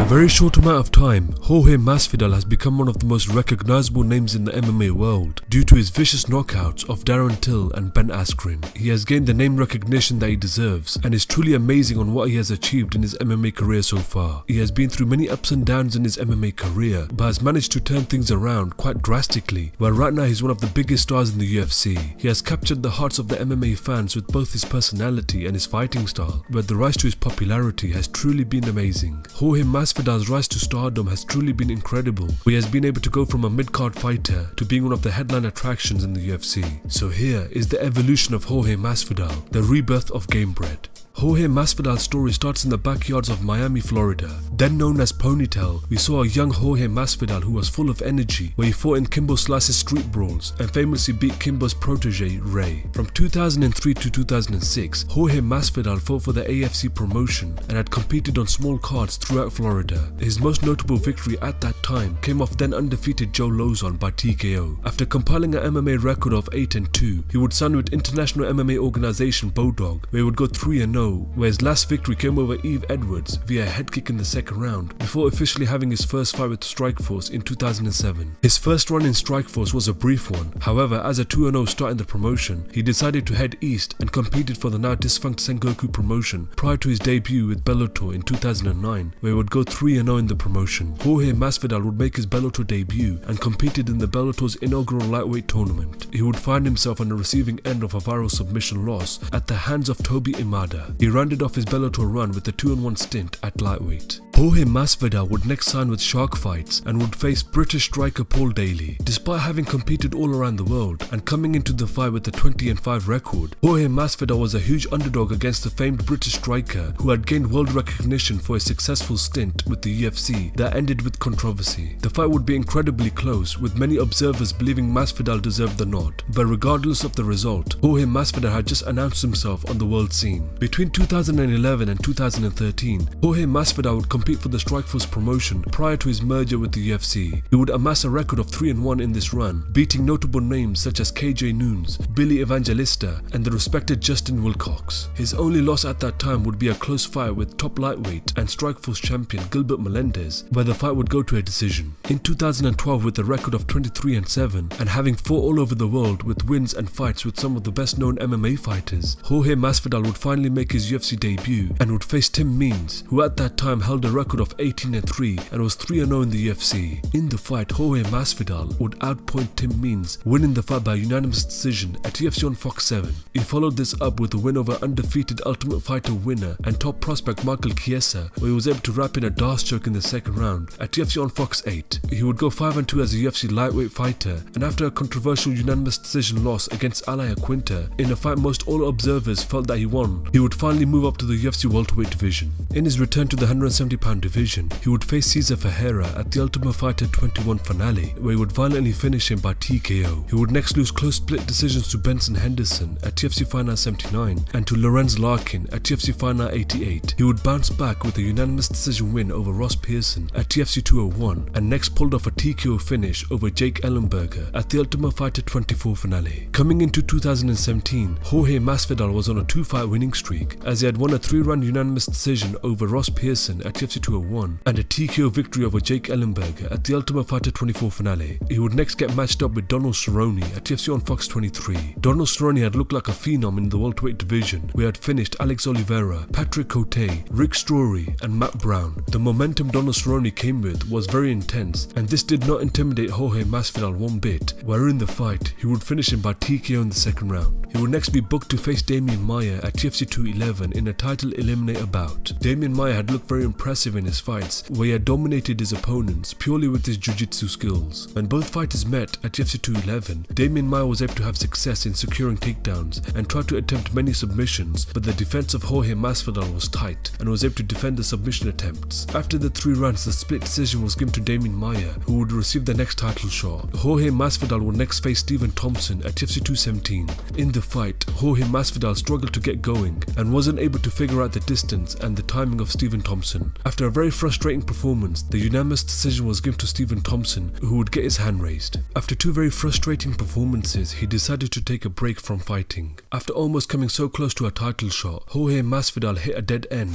a very short amount of time, Jorge Masvidal has become one of the most recognizable names in the MMA world due to his vicious knockouts of Darren Till and Ben Askren. He has gained the name recognition that he deserves and is truly amazing on what he has achieved in his MMA career so far. He has been through many ups and downs in his MMA career, but has managed to turn things around quite drastically, where right now he's one of the biggest stars in the UFC. He has captured the hearts of the MMA fans with both his personality and his fighting style, where the rise to his popularity has truly been amazing. Jorge Masvidal's rise to stardom has truly been incredible. He has been able to go from a mid-card fighter to being one of the headline attractions in the UFC. So here is the evolution of Jorge Masvidal, the rebirth of Gamebred. Jorge Masvidal's story starts in the backyards of Miami, Florida. Then known as Ponytail, we saw a young Jorge Masvidal who was full of energy, where he fought in Kimbo Slice's street brawls and famously beat Kimbo's protege, Ray. From 2003 to 2006, Jorge Masvidal fought for the AFC promotion and had competed on small cards throughout Florida. His most notable victory at that time came off then undefeated Joe Lozon by TKO. After compiling an MMA record of 8-2, he would sign with international MMA organization Bodog, where he would go 3-0, where his last victory came over Eve Edwards via a head kick in the second round, before officially having his first fight with Strikeforce in 2007. His first run in Strikeforce was a brief one. However, as a 2-0 start in the promotion, he decided to head east and competed for the now defunct Sengoku promotion prior to his debut with Bellator in 2009, where he would go 3-0 in the promotion. Jorge Masvidal would make his Bellator debut and competed in the Bellator's inaugural lightweight tournament. He would find himself on the receiving end of a viral submission loss at the hands of Toby Imada. He rounded off his Bellator run with a 2-1 stint at lightweight. Jorge Masvidal would next sign with Shark Fights and would face British striker Paul Daly. Despite having competed all around the world and coming into the fight with a 20-5 record, Jorge Masvidal was a huge underdog against the famed British striker who had gained world recognition for a successful stint with the UFC that ended with controversy. The fight would be incredibly close, with many observers believing Masvidal deserved the nod, but regardless of the result, Jorge Masvidal had just announced himself on the world scene. Between 2011 and 2013, Jorge Masvidal would compete for the Strikeforce promotion prior to his merger with the UFC. He would amass a record of 3-1 in this run, beating notable names such as KJ Noons, Billy Evangelista, and the respected Justin Wilcox. His only loss at that time would be a close fight with top lightweight and Strikeforce champion Gilbert Melendez, where the fight would go to a decision. In 2012, with a record of 23-7 and having fought all over the world with wins and fights with some of the best known MMA fighters, Jorge Masvidal would finally make his UFC debut and would face Tim Means, who at that time held a record of 18-3 and was 3-0 in the UFC. In the fight, Jorge Masvidal would outpoint Tim Means, winning the fight by unanimous decision at UFC on Fox 7. He followed this up with a win over undefeated Ultimate Fighter winner and top prospect Michael Chiesa, where he was able to wrap in a Darce choke in the second round at UFC on Fox 8. He would go 5-2 as a UFC lightweight fighter, and after a controversial unanimous decision loss against Al Iaquinta in a fight most all observers felt that he won, he would finally move up to the UFC welterweight division. In his return to the 170-pound division, he would face Cesar Ferreira at the Ultimate Fighter 21 finale, where he would violently finish him by TKO. He would next lose close split decisions to Benson Henderson at TFC Final 79 and to Lorenz Larkin at TFC Final 88. He would bounce back with a unanimous decision win over Ross Pearson at TFC 201 and next pulled off a TKO finish over Jake Ellenberger at the Ultimate Fighter 24 finale. Coming into 2017, Jorge Masvidal was on a 2-fight winning streak, as he had won a 3-round unanimous decision over Ross Pearson at TFC 201 and a TKO victory over Jake Ellenberger at the Ultimate Fighter 24 finale. He would next get matched up with Donald Cerrone at TFC on Fox 23. Donald Cerrone had looked like a phenom in the welterweight division, where he had finished Alex Oliveira, Patrick Cote, Rick Story and Matt Brown. The momentum Donald Cerrone came with was very intense, and this did not intimidate Jorge Masvidal one bit, where in the fight he would finish him by TKO in the second round. He would next be booked to face Damian Maia at TFC 211 in a title eliminator bout. Damian Maia had looked very impressive in his fights, where he had dominated his opponents purely with his jiu-jitsu skills. When both fighters met at TFC 211, Damian Maia was able to have success in securing takedowns and tried to attempt many submissions, but the defense of Jorge Masvidal was tight and was able to defend the submission attempts. After the 3 rounds, the split decision was given to Damian Maia, who would receive the next title shot. Jorge Masvidal would next face Stephen Thompson at TFC 217. In the fight, Jorge Masvidal struggled to get going and wasn't able to figure out the distance and the timing of Stephen Thompson. After a very frustrating performance, the unanimous decision was given to Stephen Thompson, who would get his hand raised. After 2 very frustrating performances, he decided to take a break from fighting. After almost coming so close to a title shot, Jorge Masvidal hit a dead end.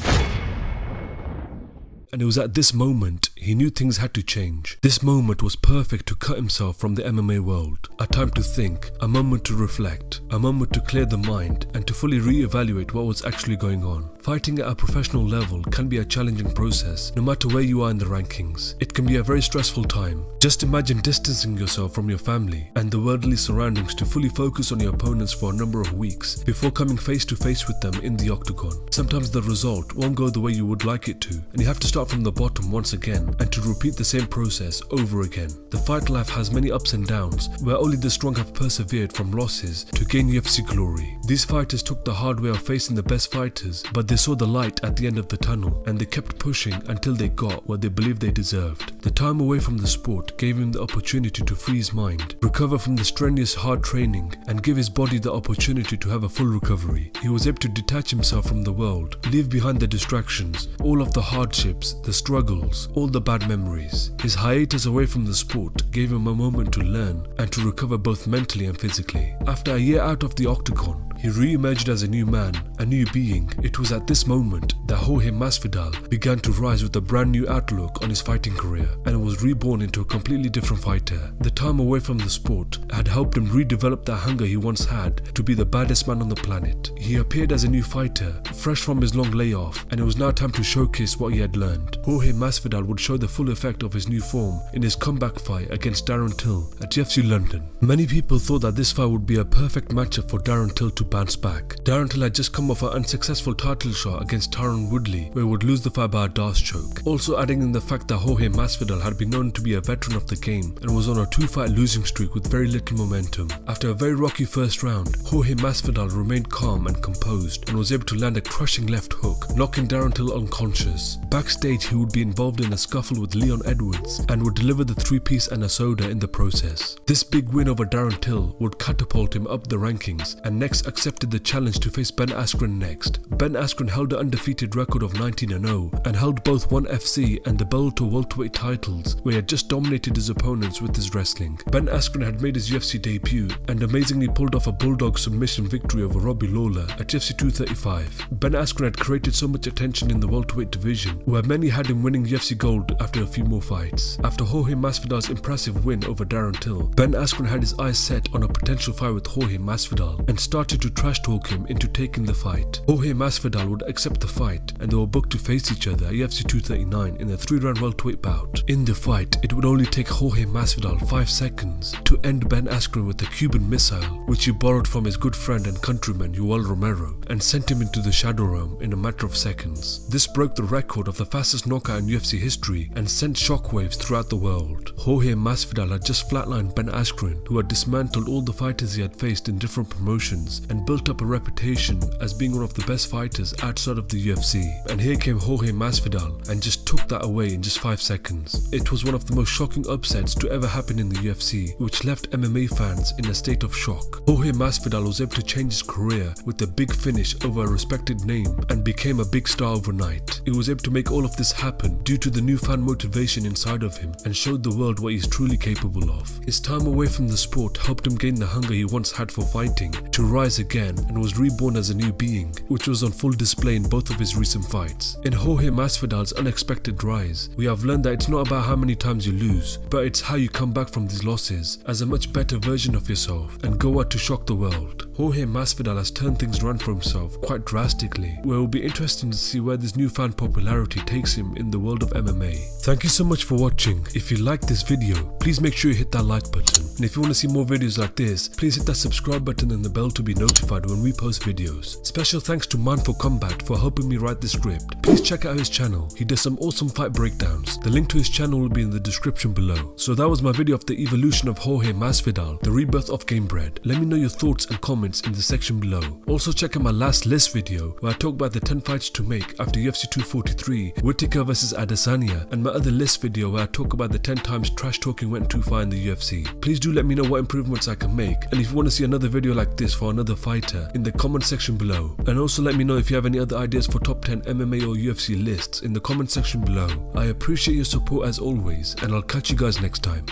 and it was at this moment he knew things had to change. This moment was perfect to cut himself from the MMA world. A time to think, a moment to reflect, a moment to clear the mind and to fully re-evaluate what was actually going on. Fighting at a professional level can be a challenging process, no matter where you are in the rankings. It can be a very stressful time. Just imagine distancing yourself from your family and the worldly surroundings to fully focus on your opponents for a number of weeks before coming face to face with them in the octagon. Sometimes the result won't go the way you would like it to, and you have to start from the bottom once again and to repeat the same process over again. The fight life has many ups and downs, where only the strong have persevered from losses to gain UFC glory. These fighters took the hard way of facing the best fighters, but they saw the light at the end of the tunnel and they kept pushing until they got what they believed they deserved. The time away from the sport gave him the opportunity to free his mind, recover from the strenuous hard training and give his body the opportunity to have a full recovery. He was able to detach himself from the world, leave behind the distractions, all of the hardships, the struggles, all the bad memories. His hiatus away from the sport gave him a moment to learn and to recover both mentally and physically. After a year out of the octagon, he re-emerged as a new man, a new being. It was at this moment that Jorge Masvidal began to rise with a brand new outlook on his fighting career and was reborn into a completely different fighter. The time away from the sport had helped him redevelop the hunger he once had to be the baddest man on the planet. He appeared as a new fighter, fresh from his long layoff, and it was now time to showcase what he had learned. Jorge Masvidal would show the full effect of his new form in his comeback fight against Darren Till at UFC London. Many people thought that this fight would be a perfect matchup for Darren Till to bounce back. Darren Till had just come off an unsuccessful title shot against Tyron Woodley, where he would lose the fight by a Darce choke. Also adding in the fact that Jorge Masvidal had been known to be a veteran of the game and was on a 2-fight losing streak with very little momentum. After a very rocky first round, Jorge Masvidal remained calm and composed and was able to land a crushing left hook, knocking Darren Till unconscious. Backstage, he would be involved in a scuffle with Leon Edwards and would deliver the 3-piece and a soda in the process. This big win over Darren Till would catapult him up the rankings, and next accepted the challenge to face Ben Askren next. Ben Askren held an undefeated record of 19-0 and held both ONE FC and the Bellator welterweight titles, where he had just dominated his opponents with his wrestling. Ben Askren had made his UFC debut and amazingly pulled off a bulldog submission victory over Robbie Lawler at UFC 235. Ben Askren had created so much attention in the welterweight division, where many had him winning UFC gold after a few more fights. After Jorge Masvidal's impressive win over Darren Till, Ben Askren had his eyes set on a potential fight with Jorge Masvidal and started to trash talk him into taking the fight. Jorge Masvidal would accept the fight and they were booked to face each other at UFC 239 in a 3-round welterweight bout. In the fight, it would only take Jorge Masvidal 5 seconds to end Ben Askren with a Cuban missile, which he borrowed from his good friend and countryman Yoel Romero and sent him into the shadow realm in a matter of seconds. This broke the record of the fastest knockout in UFC history and sent shockwaves throughout the world. Jorge Masvidal had just flatlined Ben Askren, who had dismantled all the fighters he had faced in different promotions and built up a reputation as being one of the best fighters outside of the UFC. And here came Jorge Masvidal and just took that away in just 5 seconds. It was one of the most shocking upsets to ever happen in the UFC, which left MMA fans in a state of shock. Jorge Masvidal was able to change his career with a big finish over a respected name and became a big star overnight. He was able to make all of this happen due to the newfound motivation inside of him and showed the world what he's truly capable of. His time away from the sport helped him gain the hunger he once had for fighting, to rise again, and was reborn as a new being, which was on full display in both of his recent fights. In Jorge Masvidal's unexpected rise, we have learned that it's not about how many times you lose, but it's how you come back from these losses as a much better version of yourself and go out to shock the world. Jorge Masvidal has turned things around for himself quite drastically, where it will be interesting to see where this newfound popularity takes him in the world of MMA. Thank you so much for watching. If you liked this video, please make sure you hit that like button. And if you want to see more videos like this, please hit that subscribe button and the bell to be notified when we post videos. Special thanks to Man for Combat for helping me write the script. Please check out his channel. He does some awesome fight breakdowns. The link to his channel will be in the description below. So that was my video of the evolution of Jorge Masvidal, the rebirth of Gamebred. Let me know your thoughts and comments in the section below. Also check out my last list video where I talk about the 10 fights to make after UFC 243, Whittaker vs Adesanya, and my other list video where I talk about the 10 times trash talking went too far in the UFC. Please do let me know what improvements I can make, and if you want to see another video like this for another fighter, in the comment section below. And also let me know if you have any other ideas for top 10 MMA or UFC lists in the comment section below. I appreciate your support as always, and I'll catch you guys next time.